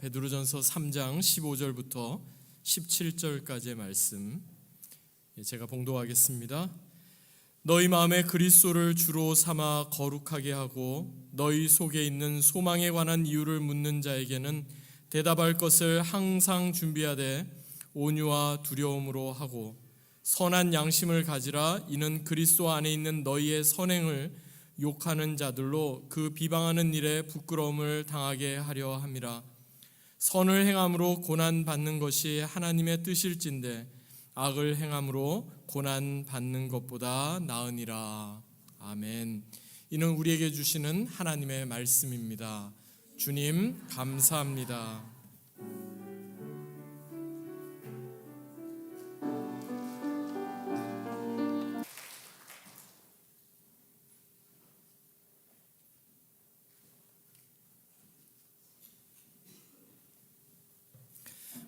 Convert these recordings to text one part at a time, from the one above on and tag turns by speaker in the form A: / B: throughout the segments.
A: 베드로전서 3장 15절부터 17절까지의 말씀 제가 봉독하겠습니다. 너희 마음에 그리스도를 주로 삼아 거룩하게 하고 너희 속에 있는 소망에 관한 이유를 묻는 자에게는 대답할 것을 항상 준비하되 온유와 두려움으로 하고 선한 양심을 가지라. 이는 그리스도 안에 있는 너희의 선행을 욕하는 자들로 그 비방하는 일에 부끄러움을 당하게 하려 함이라. 선을 행함으로 고난 받는 것이 하나님의 뜻일진데 악을 행함으로 고난 받는 것보다 나으니라. 아멘. 이는 우리에게 주시는 하나님의 말씀입니다. 주님 감사합니다.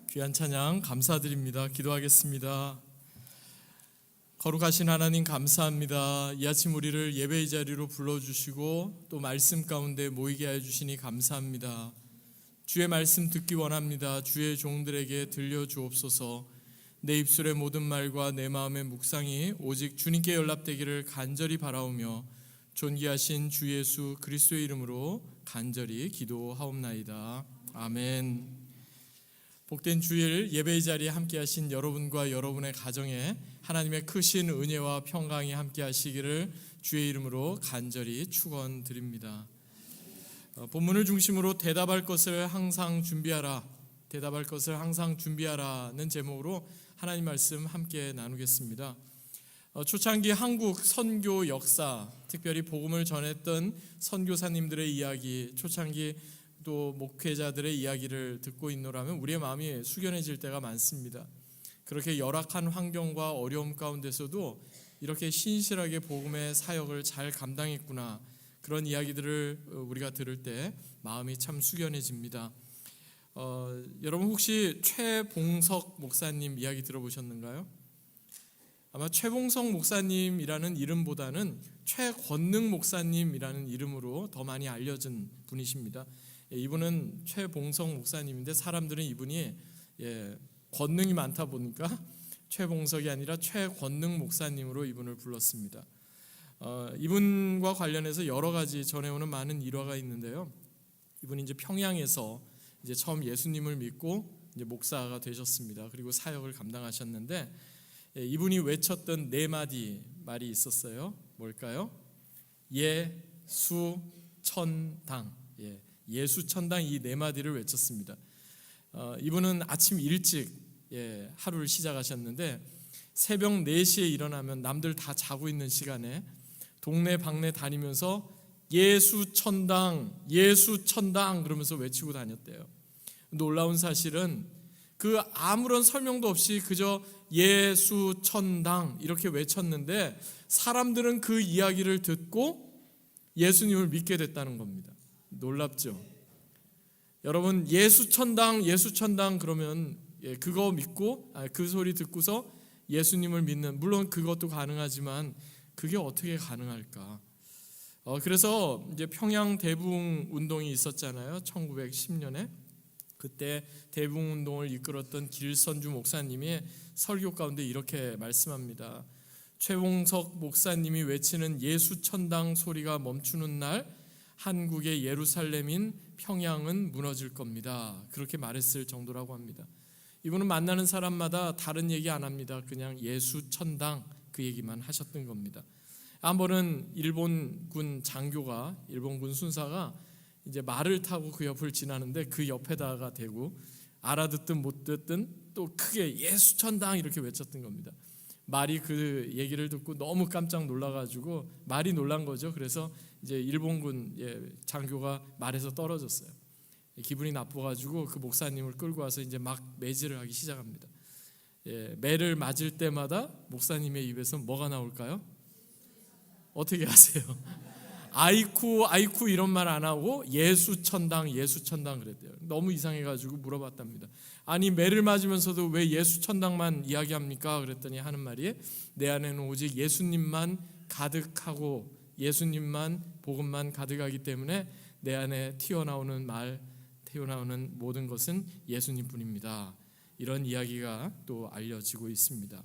A: 귀한 찬양 감사드립니다. 기도하겠습니다. 거룩하신 하나님 감사합니다. 이 아침 우리를 예배의 자리로 불러주시고 또 말씀 가운데 모이게 하여 주시니 감사합니다. 주의 말씀 듣기 원합니다. 주의 종들에게 들려주옵소서. 내 입술의 모든 말과 내 마음의 묵상이 오직 주님께 연락되기를 간절히 바라오며 존귀하신 주 예수 그리스도의 이름으로 간절히 기도하옵나이다. 아멘. 복된 주일 예배의 자리에 함께 하신 여러분과 여러분의 가정에 하나님의 크신 은혜와 평강이 함께 하시기를 주의 이름으로 간절히 축원드립니다. 본문을 중심으로 대답할 것을 항상 준비하라, 대답할 것을 항상 준비하라는 제목으로 하나님 말씀 함께 나누겠습니다. 초창기 한국 선교 역사, 특별히 복음을 전했던 선교사님들의 이야기, 초창기 또 목회자들의 이야기를 듣고 있노라면 우리의 마음이 숙연해질 때가 많습니다. 그렇게 열악한 환경과 어려움 가운데서도 이렇게 신실하게 복음의 사역을 잘 감당했구나, 그런 이야기들을 우리가 들을 때 마음이 참 숙연해집니다. 여러분 혹시 최봉석 목사님 이야기 들어보셨는가요? 아마 최봉석 목사님이라는 이름보다는 최권능 목사님이라는 이름으로 더 많이 알려진 분이십니다. 이분은 최봉석 목사님인데 사람들은 이분이 권능이 많다 보니까 최봉석이 아니라 최권능 목사님으로 이분을 불렀습니다. 이분과 관련해서 여러 가지 전해오는 많은 일화가 있는데요. 이분이 이제 평양에서 이제 처음 예수님을 믿고 이제 목사가 되셨습니다. 그리고 사역을 감당하셨는데 이분이 외쳤던 네 마디 말이 있었어요. 뭘까요? 예수천당. 예수천당, 이 네 마디를 외쳤습니다. 이분은 아침 일찍 하루를 시작하셨는데 새벽 4시에 일어나면 남들 다 자고 있는 시간에 동네 방네 다니면서 예수천당, 예수천당 그러면서 외치고 다녔대요. 놀라운 사실은 그 아무런 설명도 없이 그저 예수천당 이렇게 외쳤는데 사람들은 그 이야기를 듣고 예수님을 믿게 됐다는 겁니다. 놀랍죠? 여러분 예수천당, 예수천당 그러면 그거 믿고 그 소리 듣고서 예수님을 믿는, 물론 그것도 가능하지만 그게 어떻게 가능할까? 그래서 이제 평양 대부흥 운동이 있었잖아요. 1910년에 그때 대부흥 운동을 이끌었던 길선주 목사님이 설교 가운데 이렇게 말씀합니다. 최봉석 목사님이 외치는 예수천당 소리가 멈추는 날 한국의 예루살렘인 평양은 무너질 겁니다. 그렇게 말했을 정도라고 합니다. 이분은 만나는 사람마다 다른 얘기 안 합니다. 그냥 예수천당 그 얘기만 하셨던 겁니다. 한 번은 일본군 장교가, 일본군 순사가 이제 말을 타고 그 옆을 지나는데 그 옆에다가 대고 알아듣든 못 듣든 또 크게 예수천당 이렇게 외쳤던 겁니다. 말이 그 얘기를 듣고 너무 깜짝 놀라가지고 말이 놀란 거죠. 그래서 이제 일본군 장교가 말에서 떨어졌어요. 기분이 나빠가지고 그 목사님을 끌고 와서 이제 막 매질을 하기 시작합니다. 매를 맞을 때마다 목사님의 입에서 뭐가 나올까요? 어떻게 하세요? 아이쿠 아이쿠 이런 말 안 하고 예수천당 예수천당 그랬대요. 너무 이상해가지고 물어봤답니다. 아니 매를 맞으면서도 왜 예수천당만 이야기합니까? 그랬더니 하는 말이 내 안에는 오직 예수님만 가득하고 예수님만 복음만 가득하기 때문에 내 안에 튀어나오는 말 태어나오는 모든 것은 예수님뿐입니다. 이런 이야기가 또 알려지고 있습니다.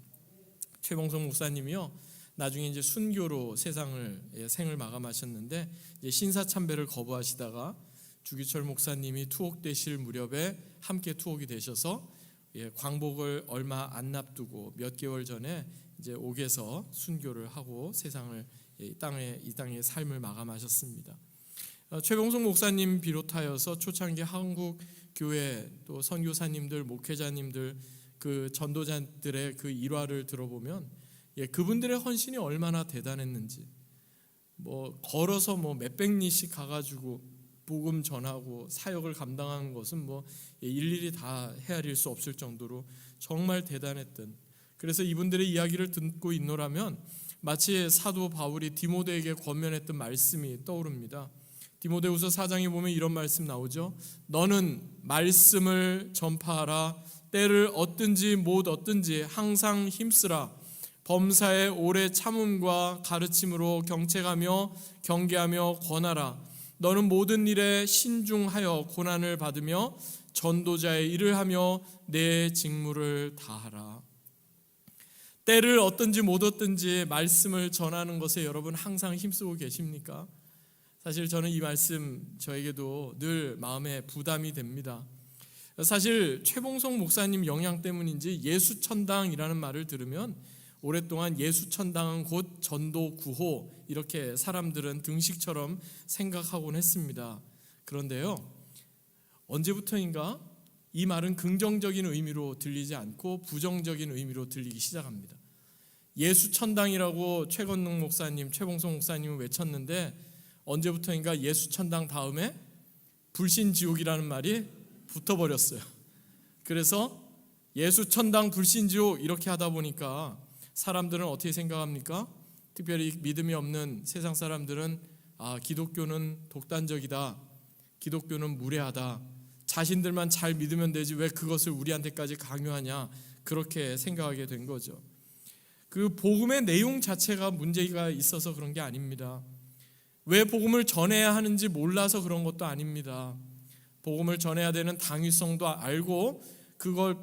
A: 최봉성 목사님이요, 나중에 이제 순교로 생을 마감하셨는데, 이제 신사참배를 거부하시다가 주기철 목사님이 투옥되실 무렵에 함께 투옥이 되셔서 광복을 얼마 안 앞두고 몇 개월 전에 이제 옥에서 순교를 하고 세상을 이 땅의 삶을 마감하셨습니다. 최봉성 목사님 비롯하여서 초창기 한국 교회 또 선교사님들, 목회자님들, 그 전도자들의 그 일화를 들어보면 그분들의 헌신이 얼마나 대단했는지, 걸어서 몇백 리씩 가가지고 복음 전하고 사역을 감당하는 것은 일일이 다 헤아릴 수 없을 정도로 정말 대단했던, 그래서 이분들의 이야기를 듣고 있노라면 마치 사도 바울이 디모데에게 권면했던 말씀이 떠오릅니다. 디모데후서 4장에 보면 이런 말씀 나오죠. 너는 말씀을 전파하라. 때를 얻든지 못 얻든지 항상 힘쓰라. 범사에 오래 참음과 가르침으로 경책하며 경계하며 권하라. 너는 모든 일에 신중하여 고난을 받으며 전도자의 일을 하며 내 직무를 다하라. 때를 얻든지 못 얻든지 말씀을 전하는 것에 여러분 항상 힘쓰고 계십니까? 사실 저는 이 말씀 저에게도 늘 마음에 부담이 됩니다. 사실 최봉성 목사님 영향 때문인지 예수천당이라는 말을 들으면 오랫동안 예수천당은 곧 전도 구호, 이렇게 사람들은 등식처럼 생각하곤 했습니다. 그런데요, 언제부터인가 이 말은 긍정적인 의미로 들리지 않고 부정적인 의미로 들리기 시작합니다. 예수천당이라고 최건능 목사님, 최봉성 목사님은 외쳤는데 언제부터인가 예수천당 다음에 불신지옥이라는 말이 붙어버렸어요. 그래서 예수천당 불신지옥 이렇게 하다 보니까 사람들은 어떻게 생각합니까? 특별히 믿음이 없는 세상 사람들은 기독교는 독단적이다, 기독교는 무례하다, 자신들만 잘 믿으면 되지 왜 그것을 우리한테까지 강요하냐, 그렇게 생각하게 된 거죠. 그 복음의 내용 자체가 문제가 있어서 그런 게 아닙니다. 왜 복음을 전해야 하는지 몰라서 그런 것도 아닙니다. 복음을 전해야 되는 당위성도 알고 그걸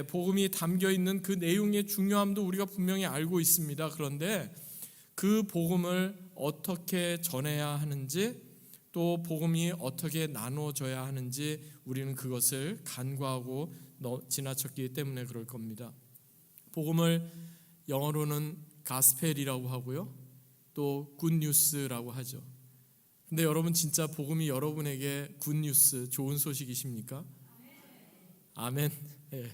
A: 복음이 담겨 있는 그 내용의 중요함도 우리가 분명히 알고 있습니다. 그런데 그 복음을 어떻게 전해야 하는지, 또 복음이 어떻게 나눠져야 하는지 우리는 그것을 간과하고 지나쳤기 때문에 그럴 겁니다. 복음을 영어로는 가스펠이라고 하고요, 또 굿뉴스라고 하죠. 근데 여러분 진짜 복음이 여러분에게 굿뉴스, 좋은 소식이십니까? 아멘. 예.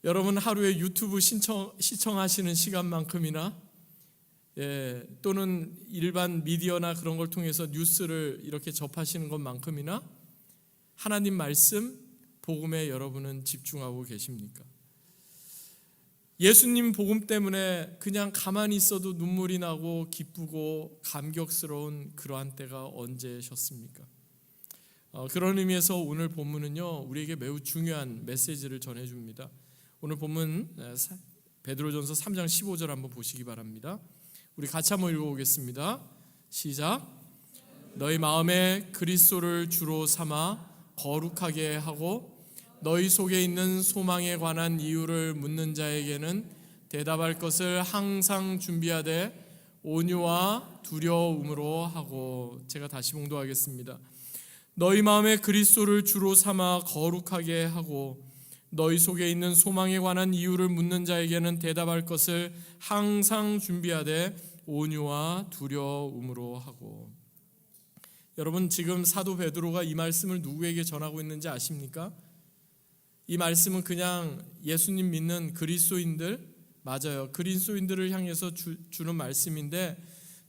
A: 여러분 하루에 유튜브 시청하시는 시간만큼이나 또는 일반 미디어나 그런 걸 통해서 뉴스를 이렇게 접하시는 것만큼이나 하나님 말씀, 복음에 여러분은 집중하고 계십니까? 예수님 복음 때문에 그냥 가만히 있어도 눈물이 나고 기쁘고 감격스러운 그러한 때가 언제셨습니까? 그런 의미에서 오늘 본문은요, 우리에게 매우 중요한 메시지를 전해줍니다. 오늘 본문 베드로전서 3장 15절 한번 보시기 바랍니다. 우리 같이 한번 읽어보겠습니다. 시작. 너희 마음에 그리스도를 주로 삼아 거룩하게 하고 너희 속에 있는 소망에 관한 이유를 묻는 자에게는 대답할 것을 항상 준비하되 온유와 두려움으로 하고. 제가 다시 봉독하겠습니다. 너희 마음에 그리스도를 주로 삼아 거룩하게 하고 너희 속에 있는 소망에 관한 이유를 묻는 자에게는 대답할 것을 항상 준비하되 온유와 두려움으로 하고. 여러분 지금 사도 베드로가 이 말씀을 누구에게 전하고 있는지 아십니까? 이 말씀은 그냥 예수님 믿는 그리스도인들, 맞아요, 그리스도인들을 향해서 주는 말씀인데,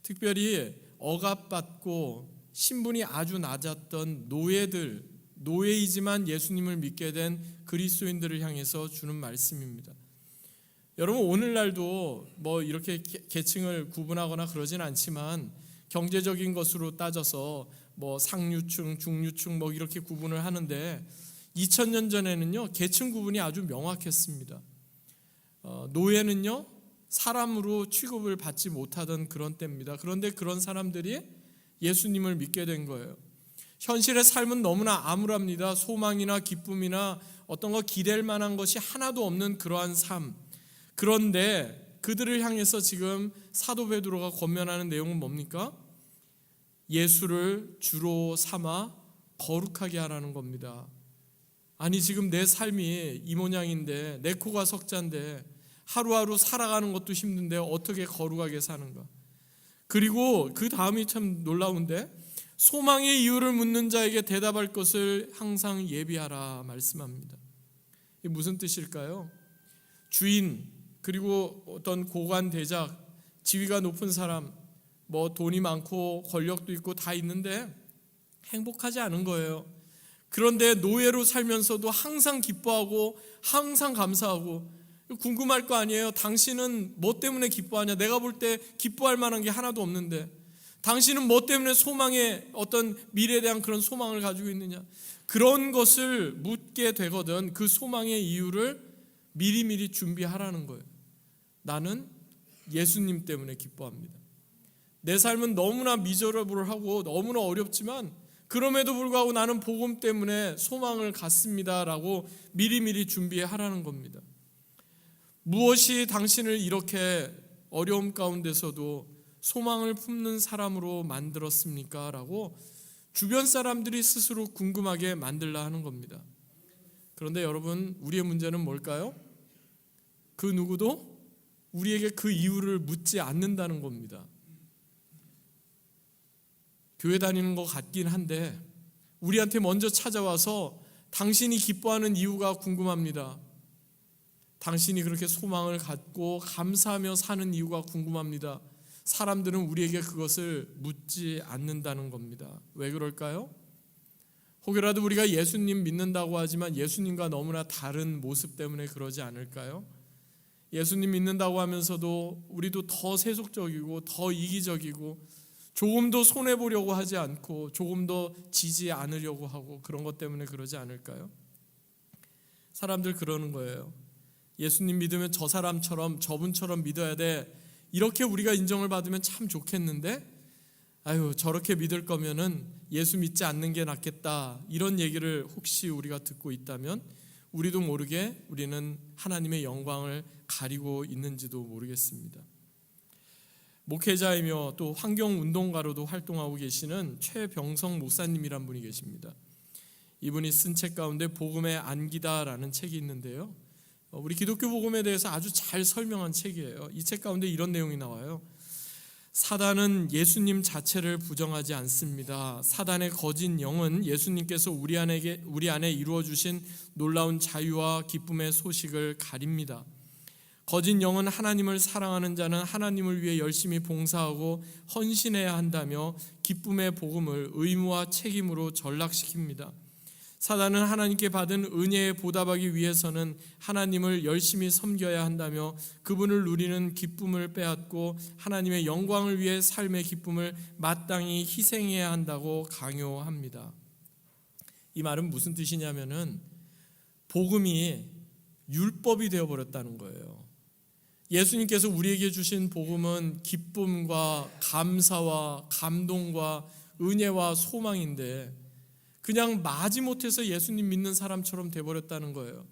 A: 특별히 억압받고 신분이 아주 낮았던 노예이지만 예수님을 믿게 된 그리스도인들을 향해서 주는 말씀입니다. 여러분 오늘날도 이렇게 계층을 구분하거나 그러진 않지만 경제적인 것으로 따져서 상류층, 중류층 이렇게 구분을 하는데 2000년 전에는요 계층 구분이 아주 명확했습니다. 노예는요 사람으로 취급을 받지 못하던 그런 때입니다. 그런데 그런 사람들이 예수님을 믿게 된 거예요. 현실의 삶은 너무나 암울합니다. 소망이나 기쁨이나 어떤 거 기댈 만한 것이 하나도 없는 그러한 삶. 그런데 그들을 향해서 지금 사도 베드로가 권면하는 내용은 뭡니까? 예수를 주로 삼아 거룩하게 하라는 겁니다. 아니, 지금 내 삶이 이 모양인데, 내 코가 석자인데, 하루하루 살아가는 것도 힘든데 어떻게 거룩하게 사는가? 그리고 그 다음이 참 놀라운데, 소망의 이유를 묻는 자에게 대답할 것을 항상 예비하라 말씀합니다. 이게 무슨 뜻일까요? 주인, 그리고 어떤 고관 대작, 지위가 높은 사람, 뭐 돈이 많고 권력도 있고 다 있는데 행복하지 않은 거예요. 그런데 노예로 살면서도 항상 기뻐하고 항상 감사하고, 궁금할 거 아니에요. 당신은 뭐 때문에 기뻐하냐? 내가 볼 때 기뻐할 만한 게 하나도 없는데 당신은 뭐 때문에 소망의 어떤 미래에 대한 그런 소망을 가지고 있느냐? 그런 것을 묻게 되거든. 그 소망의 이유를 미리미리 준비하라는 거예요. 나는 예수님 때문에 기뻐합니다. 내 삶은 너무나 미저러블하고 너무나 어렵지만 그럼에도 불구하고 나는 복음 때문에 소망을 갖습니다라고 미리미리 준비하라는 겁니다. 무엇이 당신을 이렇게 어려움 가운데서도 소망을 품는 사람으로 만들었습니까? 라고 주변 사람들이 스스로 궁금하게 만들라 하는 겁니다. 그런데 여러분, 우리의 문제는 뭘까요? 그 누구도 우리에게 그 이유를 묻지 않는다는 겁니다. 교회 다니는 것 같긴 한데 우리한테 먼저 찾아와서 당신이 기뻐하는 이유가 궁금합니다. 당신이 그렇게 소망을 갖고 감사하며 사는 이유가 궁금합니다. 사람들은 우리에게 그것을 묻지 않는다는 겁니다. 왜 그럴까요? 혹여라도 우리가 예수님 믿는다고 하지만 예수님과 너무나 다른 모습 때문에 그러지 않을까요? 예수님 믿는다고 하면서도 우리도 더 세속적이고 더 이기적이고 조금 더 손해보려고 하지 않고 조금 더 지지 않으려고 하고 그런 것 때문에 그러지 않을까요? 사람들 그러는 거예요. 예수님 믿으면 저 사람처럼 저분처럼 믿어야 돼. 이렇게 우리가 인정을 받으면 참 좋겠는데 아유, 저렇게 믿을 거면은 예수 믿지 않는 게 낫겠다. 이런 얘기를 혹시 우리가 듣고 있다면 우리도 모르게 우리는 하나님의 영광을 가리고 있는지도 모르겠습니다. 목회자이며 또 환경운동가로도 활동하고 계시는 최병성 목사님이란 분이 계십니다. 이분이 쓴 책 가운데 복음의 안기다라는 책이 있는데요, 우리 기독교 복음에 대해서 아주 잘 설명한 책이에요. 이 책 가운데 이런 내용이 나와요. 사단은 예수님 자체를 부정하지 않습니다. 사단의 거짓 영은 예수님께서 우리 안에 이루어 주신 놀라운 자유와 기쁨의 소식을 가립니다. 거짓 영은 하나님을 사랑하는 자는 하나님을 위해 열심히 봉사하고 헌신해야 한다며 기쁨의 복음을 의무와 책임으로 전락시킵니다. 사단은 하나님께 받은 은혜에 보답하기 위해서는 하나님을 열심히 섬겨야 한다며 그분을 누리는 기쁨을 빼앗고 하나님의 영광을 위해 삶의 기쁨을 마땅히 희생해야 한다고 강요합니다. 이 말은 무슨 뜻이냐면은 복음이 율법이 되어버렸다는 거예요. 예수님께서 우리에게 주신 복음은 기쁨과 감사와 감동과 은혜와 소망인데 그냥 마지못해서 예수님 믿는 사람처럼 돼버렸다는 거예요.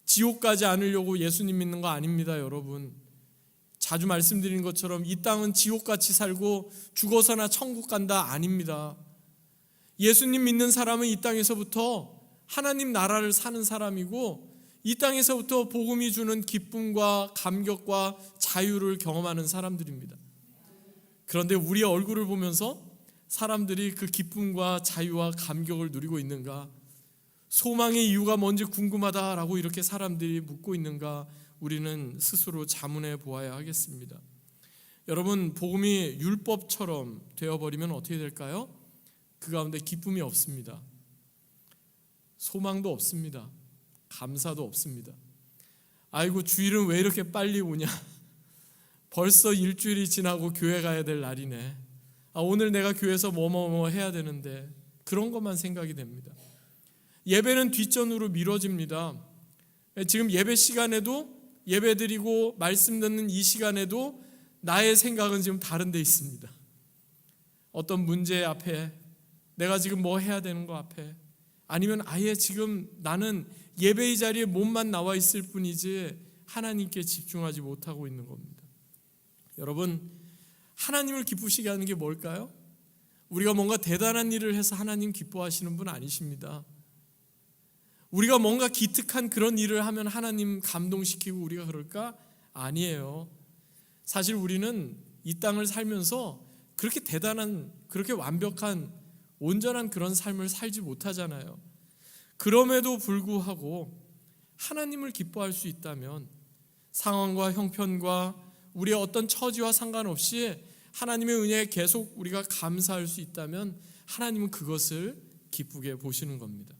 A: 지옥 가지 않으려고 예수님 믿는 거 아닙니다, 여러분. 자주 말씀드린 것처럼 이 땅은 지옥같이 살고 죽어서나 천국 간다 아닙니다. 예수님 믿는 사람은 이 땅에서부터 하나님 나라를 사는 사람이고 이 땅에서부터 복음이 주는 기쁨과 감격과 자유를 경험하는 사람들입니다. 그런데 우리의 얼굴을 보면서 사람들이 그 기쁨과 자유와 감격을 누리고 있는가? 소망의 이유가 뭔지 궁금하다라고 이렇게 사람들이 묻고 있는가? 우리는 스스로 자문해 보아야 하겠습니다. 여러분, 복음이 율법처럼 되어버리면 어떻게 될까요? 그 가운데 기쁨이 없습니다. 소망도 없습니다. 감사도 없습니다. 아이고, 주일은 왜 이렇게 빨리 오냐? 벌써 일주일이 지나고 교회 가야 될 날이네. 오늘 내가 교회에서 뭐뭐뭐 해야 되는데, 그런 것만 생각이 됩니다. 예배는 뒷전으로 미뤄집니다. 지금 예배 시간에도 예배 드리고 말씀 듣는 이 시간에도 나의 생각은 지금 다른 데 있습니다. 어떤 문제 앞에 내가 지금 뭐 해야 되는 거 앞에, 아니면 아예 지금 나는 예배의 자리에 몸만 나와 있을 뿐이지 하나님께 집중하지 못하고 있는 겁니다. 여러분, 하나님을 기쁘시게 하는 게 뭘까요? 우리가 뭔가 대단한 일을 해서 하나님 기뻐하시는 분 아니십니다. 우리가 뭔가 기특한 그런 일을 하면 하나님 감동시키고 우리가 그럴까? 아니에요. 사실 우리는 이 땅을 살면서 그렇게 대단한, 그렇게 완벽한, 온전한 그런 삶을 살지 못하잖아요. 그럼에도 불구하고 하나님을 기뻐할 수 있다면 상황과 형편과 우리의 어떤 처지와 상관없이 하나님의 은혜에 계속 우리가 감사할 수 있다면 하나님은 그것을 기쁘게 보시는 겁니다.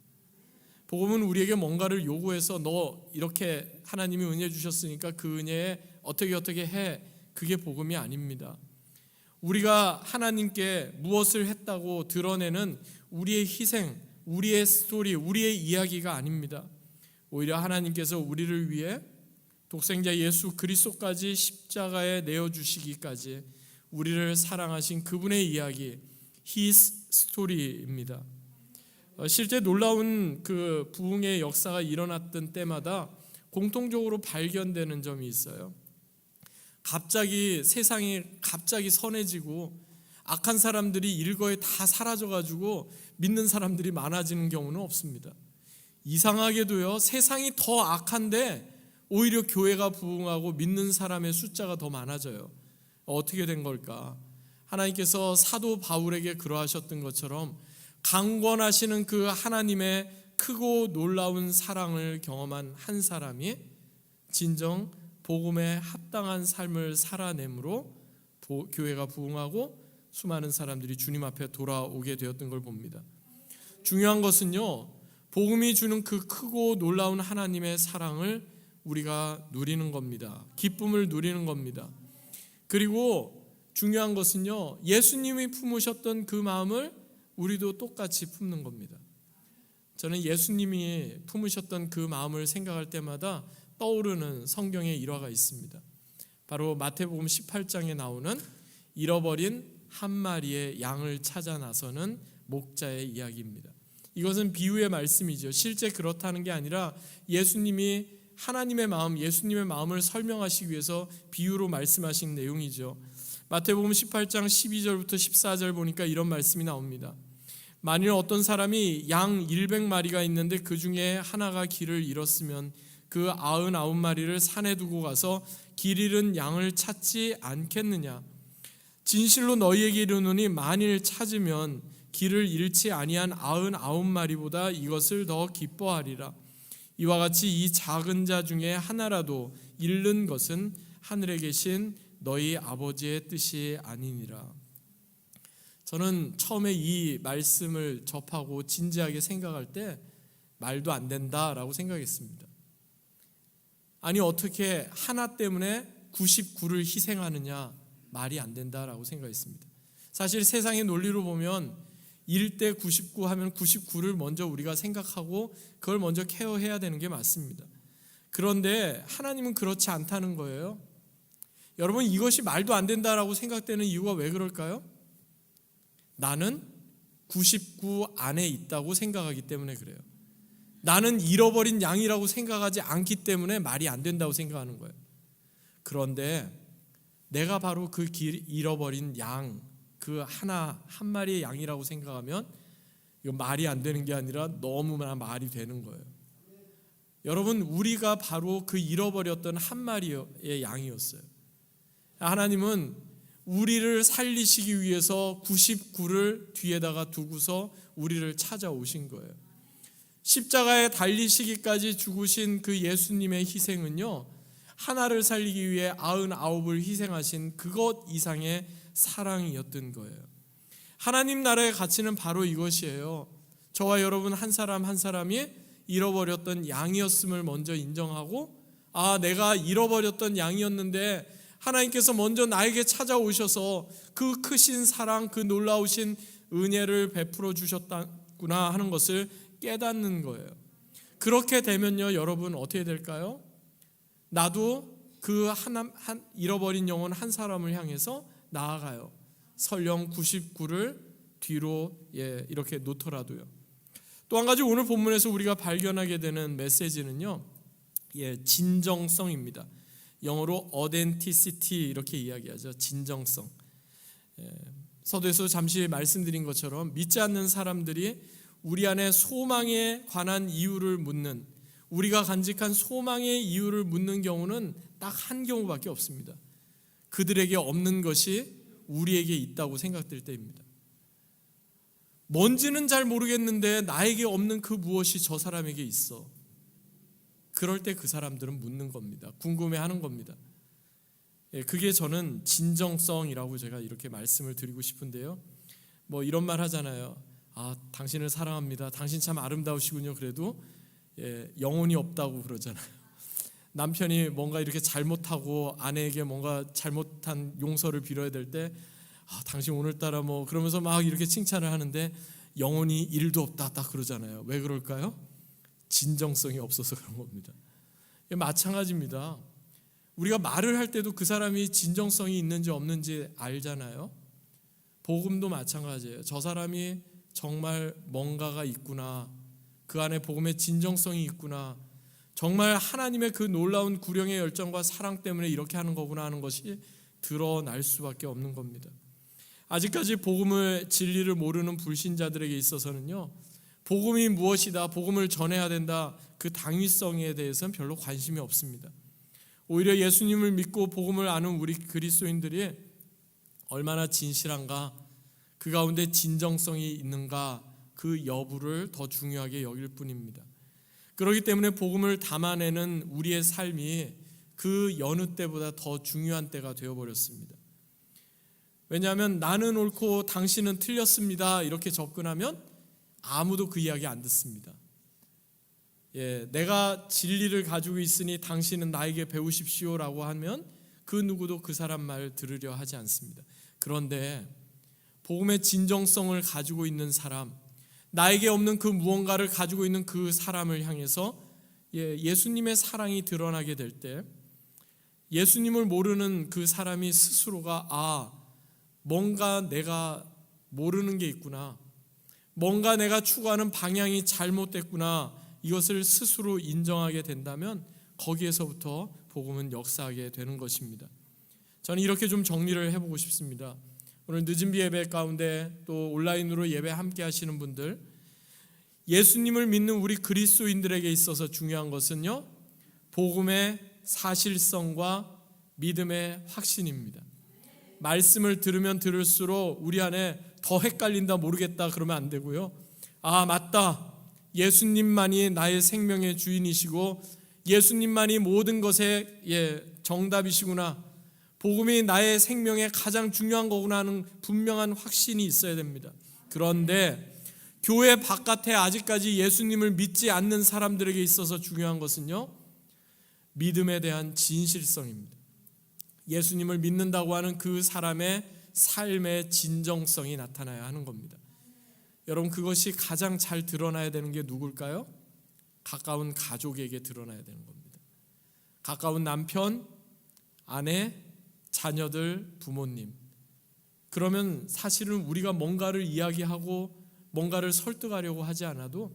A: 복음은 우리에게 뭔가를 요구해서 너 이렇게 하나님이 은혜 주셨으니까 그 은혜에 어떻게 해, 그게 복음이 아닙니다. 우리가 하나님께 무엇을 했다고 드러내는 우리의 희생, 우리의 스토리, 우리의 이야기가 아닙니다. 오히려 하나님께서 우리를 위해 독생자 예수 그리스도까지 십자가에 내어주시기까지 우리를 사랑하신 그분의 이야기, His story입니다. 실제 놀라운 그 부흥의 역사가 일어났던 때마다 공통적으로 발견되는 점이 있어요. 갑자기 세상이 선해지고 악한 사람들이 일거에 다 사라져가지고 믿는 사람들이 많아지는 경우는 없습니다. 이상하게도요, 세상이 더 악한데 오히려 교회가 부흥하고 믿는 사람의 숫자가 더 많아져요. 어떻게 된 걸까? 하나님께서 사도 바울에게 그러하셨던 것처럼 강권하시는 그 하나님의 크고 놀라운 사랑을 경험한 한 사람이 진정 복음에 합당한 삶을 살아내므로 교회가 부흥하고 수많은 사람들이 주님 앞에 돌아오게 되었던 걸 봅니다. 중요한 것은요, 복음이 주는 그 크고 놀라운 하나님의 사랑을 우리가 누리는 겁니다. 기쁨을 누리는 겁니다. 그리고 중요한 것은요, 예수님이 품으셨던 그 마음을 우리도 똑같이 품는 겁니다. 저는 예수님이 품으셨던 그 마음을 생각할 때마다 떠오르는 성경의 일화가 있습니다. 바로 마태복음 18장에 나오는 잃어버린 한 마리의 양을 찾아 나서는 목자의 이야기입니다. 이것은 비유의 말씀이죠. 실제 그렇다는 게 아니라 예수님이 하나님의 마음, 예수님의 마음을 설명하시기 위해서 비유로 말씀하신 내용이죠. 마태복음 18장 12절부터 14절 보니까 이런 말씀이 나옵니다. 만일 어떤 사람이 양 100마리가 있는데 그 중에 하나가 길을 잃었으면 그 99마리를 산에 두고 가서 길 잃은 양을 찾지 않겠느냐? 진실로 너희에게 이르노니 만일 찾으면 길을 잃지 아니한 99마리보다 이것을 더 기뻐하리라. 이와 같이 이 작은 자 중에 하나라도 잃는 것은 하늘에 계신 너희 아버지의 뜻이 아니니라. 저는 처음에 이 말씀을 접하고 진지하게 생각할 때 말도 안 된다라고 생각했습니다. 아니 어떻게 하나 때문에 99를 희생하느냐, 말이 안 된다라고 생각했습니다. 사실 세상의 논리로 보면 1대 99 하면 99를 먼저 우리가 생각하고 그걸 먼저 케어해야 되는 게 맞습니다. 그런데 하나님은 그렇지 않다는 거예요. 여러분, 이것이 말도 안 된다라고 생각되는 이유가 왜 그럴까요? 나는 99 안에 있다고 생각하기 때문에 그래요. 나는 잃어버린 양이라고 생각하지 않기 때문에 말이 안 된다고 생각하는 거예요. 그런데 내가 바로 그 잃어버린 양, 그 한 마리의 양이라고 생각하면 이거 말이 안 되는 게 아니라 너무나 말이 되는 거예요. 여러분, 우리가 바로 그 잃어버렸던 한 마리의 양이었어요. 하나님은 우리를 살리시기 위해서 99를 뒤에다가 두고서 우리를 찾아오신 거예요. 십자가에 달리시기까지 죽으신 그 예수님의 희생은요, 하나를 살리기 위해 99을 희생하신 그것 이상의 사랑이었던 거예요. 하나님 나라의 가치는 바로 이것이에요. 저와 여러분 한 사람 한 사람이 잃어버렸던 양이었음을 먼저 인정하고, 내가 잃어버렸던 양이었는데 하나님께서 먼저 나에게 찾아오셔서 그 크신 사랑, 그 놀라우신 은혜를 베풀어 주셨구나 하는 것을 깨닫는 거예요. 그렇게 되면요, 여러분 어떻게 될까요? 나도 그 잃어버린 영혼 한 사람을 향해서 나아가요. 설령 99를 뒤로 이렇게 놓더라도요. 또 한 가지 오늘 본문에서 우리가 발견하게 되는 메시지는요, 진정성입니다. 영어로 authenticity 이렇게 이야기하죠. 진정성. 서두에서 잠시 말씀드린 것처럼 믿지 않는 사람들이 우리 안에 소망에 관한 이유를 묻는, 우리가 간직한 소망의 이유를 묻는 경우는 딱 한 경우밖에 없습니다. 그들에게 없는 것이 우리에게 있다고 생각될 때입니다. 뭔지는 잘 모르겠는데 나에게 없는 그 무엇이 저 사람에게 있어. 그럴 때 그 사람들은 묻는 겁니다. 궁금해하는 겁니다. 그게 저는 진정성이라고 제가 이렇게 말씀을 드리고 싶은데요. 뭐 이런 말 하잖아요. 당신을 사랑합니다. 당신 참 아름다우시군요. 그래도 영혼이 없다고 그러잖아요. 남편이 뭔가 이렇게 잘못하고 아내에게 뭔가 잘못한 용서를 빌어야 될 때 당신 오늘따라 뭐 그러면서 막 이렇게 칭찬을 하는데 영혼이 1도 없다 딱 그러잖아요. 왜 그럴까요? 진정성이 없어서 그런 겁니다. 마찬가지입니다. 우리가 말을 할 때도 그 사람이 진정성이 있는지 없는지 알잖아요. 복음도 마찬가지예요. 저 사람이 정말 뭔가가 있구나, 그 안에 복음의 진정성이 있구나, 정말 하나님의 그 놀라운 구령의 열정과 사랑 때문에 이렇게 하는 거구나 하는 것이 드러날 수밖에 없는 겁니다. 아직까지 복음을, 진리를 모르는 불신자들에게 있어서는요, 복음이 무엇이다, 복음을 전해야 된다, 그 당위성에 대해서는 별로 관심이 없습니다. 오히려 예수님을 믿고 복음을 아는 우리 그리스도인들이 얼마나 진실한가, 그 가운데 진정성이 있는가, 그 여부를 더 중요하게 여길 뿐입니다. 그렇기 때문에 복음을 담아내는 우리의 삶이 그 여느 때보다 더 중요한 때가 되어버렸습니다. 왜냐하면 나는 옳고 당신은 틀렸습니다 이렇게 접근하면 아무도 그 이야기 안 듣습니다. 내가 진리를 가지고 있으니 당신은 나에게 배우십시오라고 하면 그 누구도 그 사람 말 들으려 하지 않습니다. 그런데 복음의 진정성을 가지고 있는 사람, 나에게 없는 그 무언가를 가지고 있는 그 사람을 향해서 예수님의 사랑이 드러나게 될 때, 예수님을 모르는 그 사람이 스스로가 뭔가 내가 모르는 게 있구나, 뭔가 내가 추구하는 방향이 잘못됐구나, 이것을 스스로 인정하게 된다면 거기에서부터 복음은 역사하게 되는 것입니다. 저는 이렇게 좀 정리를 해보고 싶습니다. 오늘 늦은 비 예배 가운데 또 온라인으로 예배 함께 하시는 분들, 예수님을 믿는 우리 그리스도인들에게 있어서 중요한 것은요, 복음의 사실성과 믿음의 확신입니다. 말씀을 들으면 들을수록 우리 안에 더 헷갈린다, 모르겠다 그러면 안 되고요. 맞다, 예수님만이 나의 생명의 주인이시고 예수님만이 모든 것의 정답이시구나, 복음이 나의 생명의 가장 중요한 거구나 하는 분명한 확신이 있어야 됩니다. 그런데 교회 바깥에 아직까지 예수님을 믿지 않는 사람들에게 있어서 중요한 것은요, 믿음에 대한 진실성입니다. 예수님을 믿는다고 하는 그 사람의 삶의 진정성이 나타나야 하는 겁니다. 여러분, 그것이 가장 잘 드러나야 되는 게 누굴까요? 가까운 가족에게 드러나야 되는 겁니다. 가까운 남편, 아내, 자녀들, 부모님. 그러면 사실은 우리가 뭔가를 이야기하고 뭔가를 설득하려고 하지 않아도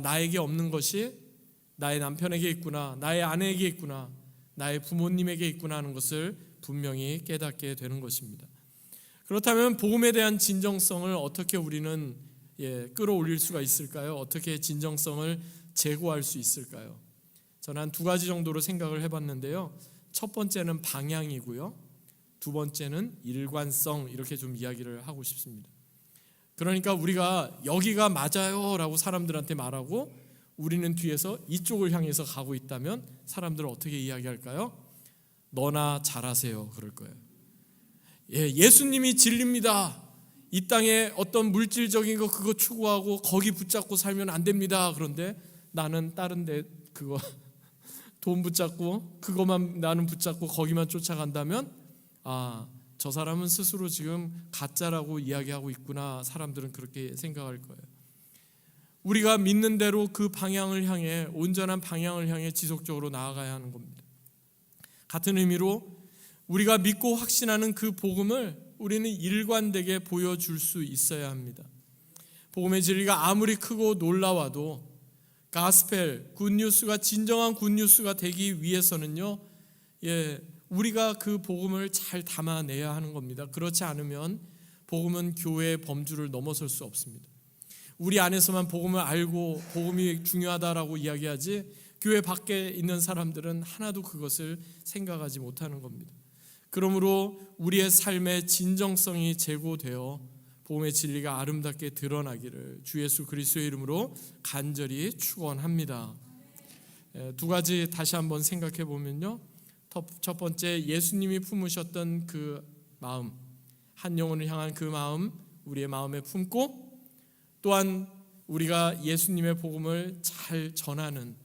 A: 나에게 없는 것이 나의 남편에게 있구나, 나의 아내에게 있구나, 나의 부모님에게 있구나 하는 것을 분명히 깨닫게 되는 것입니다. 그렇다면 복음에 대한 진정성을 어떻게 우리는 끌어올릴 수가 있을까요? 어떻게 진정성을 제고할 수 있을까요? 저는 한 2가지 정도로 생각을 해봤는데요. 첫 번째는 방향이고요, 두 번째는 일관성, 이렇게 좀 이야기를 하고 싶습니다. 그러니까 우리가 여기가 맞아요 라고 사람들한테 말하고 우리는 뒤에서 이쪽을 향해서 가고 있다면 사람들은 어떻게 이야기할까요? 너나 잘하세요 그럴 거예요. 예수님이 진리입니다. 이 땅에 어떤 물질적인 거 그거 추구하고 거기 붙잡고 살면 안 됩니다. 그런데 나는 다른 데 그거 돈 붙잡고 그것만 나는 붙잡고 거기만 쫓아간다면 저 사람은 스스로 지금 가짜라고 이야기하고 있구나, 사람들은 그렇게 생각할 거예요. 우리가 믿는 대로 그 방향을 향해, 온전한 방향을 향해 지속적으로 나아가야 하는 겁니다. 같은 의미로 우리가 믿고 확신하는 그 복음을 우리는 일관되게 보여줄 수 있어야 합니다. 복음의 진리가 아무리 크고 놀라워도 가스펠, 굿뉴스가 진정한 굿뉴스가 되기 위해서는요, 우리가 그 복음을 잘 담아내야 하는 겁니다. 그렇지 않으면 복음은 교회의 범주를 넘어설 수 없습니다. 우리 안에서만 복음을 알고 복음이 중요하다라고 이야기하지 교회 밖에 있는 사람들은 하나도 그것을 생각하지 못하는 겁니다. 그러므로 우리의 삶의 진정성이 제고되어 복음의 진리가 아름답게 드러나기를 주 예수 그리스도의 이름으로 간절히 축원합니다. 두 가지 다시 한번 생각해 보면요, 첫 번째, 예수님이 품으셨던 그 마음, 한 영혼을 향한 그 마음 우리의 마음에 품고, 또한 우리가 예수님의 복음을 잘 전하는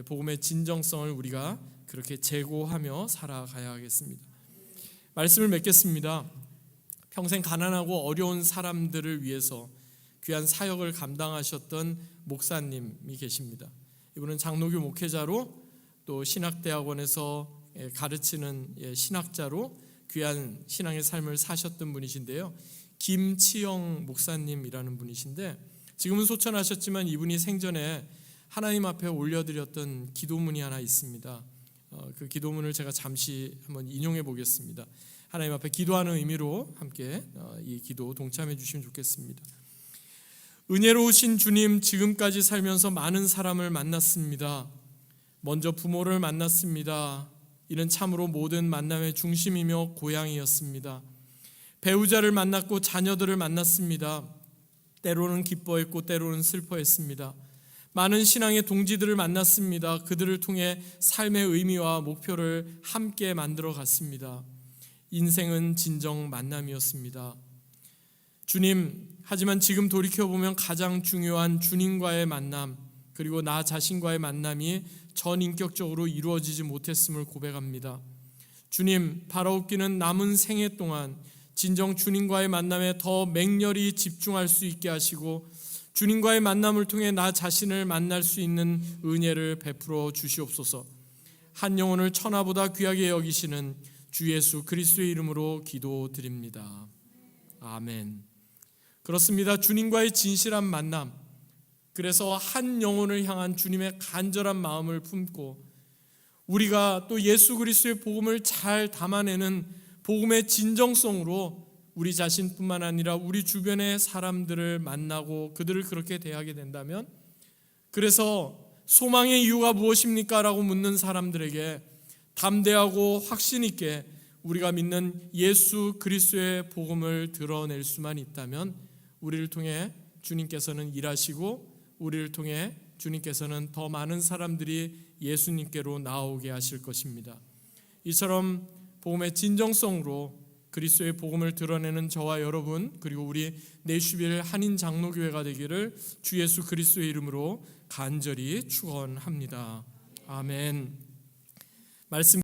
A: 복음의 진정성을 우리가 그렇게 제고하며 살아가야 하겠습니다. 말씀을 맺겠습니다. 평생 가난하고 어려운 사람들을 위해서 귀한 사역을 감당하셨던 목사님이 계십니다. 이분은 장로교 목회자로 또 신학대학원에서 가르치는 신학자로 귀한 신앙의 삶을 사셨던 분이신데요. 김치영 목사님이라는 분이신데, 지금은 소천하셨지만 이분이 생전에 하나님 앞에 올려드렸던 기도문이 하나 있습니다. 그 기도문을 제가 잠시 한번 인용해 보겠습니다. 하나님 앞에 기도하는 의미로 함께 이 기도 동참해 주시면 좋겠습니다. 은혜로우신 주님, 지금까지 살면서 많은 사람을 만났습니다. 먼저 부모를 만났습니다. 이는 참으로 모든 만남의 중심이며 고향이었습니다. 배우자를 만났고 자녀들을 만났습니다. 때로는 기뻐했고 때로는 슬퍼했습니다. 많은 신앙의 동지들을 만났습니다. 그들을 통해 삶의 의미와 목표를 함께 만들어 갔습니다. 인생은 진정 만남이었습니다. 주님, 하지만 지금 돌이켜보면 가장 중요한 주님과의 만남, 그리고 나 자신과의 만남이 전인격적으로 이루어지지 못했음을 고백합니다. 주님, 바라옵기는 남은 생애 동안 진정 주님과의 만남에 더 맹렬히 집중할 수 있게 하시고, 주님과의 만남을 통해 나 자신을 만날 수 있는 은혜를 베풀어 주시옵소서. 한 영혼을 천하보다 귀하게 여기시는 주 예수 그리스도의 이름으로 기도드립니다. 아멘. 그렇습니다. 주님과의 진실한 만남, 그래서 한 영혼을 향한 주님의 간절한 마음을 품고 우리가 또 예수 그리스도의 복음을 잘 담아내는 복음의 진정성으로 우리 자신뿐만 아니라 우리 주변의 사람들을 만나고 그들을 그렇게 대하게 된다면, 그래서 소망의 이유가 무엇입니까? 라고 묻는 사람들에게 담대하고 확신 있게 우리가 믿는 예수 그리스도의 복음을 드러낼 수만 있다면 우리를 통해 주님께서는 일하시고 우리를 통해 주님께서는 더 많은 사람들이 예수님께로 나오게 하실 것입니다. 이처럼 복음의 진정성으로 그리스도의 복음을 드러내는 저와 여러분, 그리고 우리 내슈빌 한인 장로교회가 되기를 주 예수 그리스도의 이름으로 간절히 축원합니다. 아멘. 말씀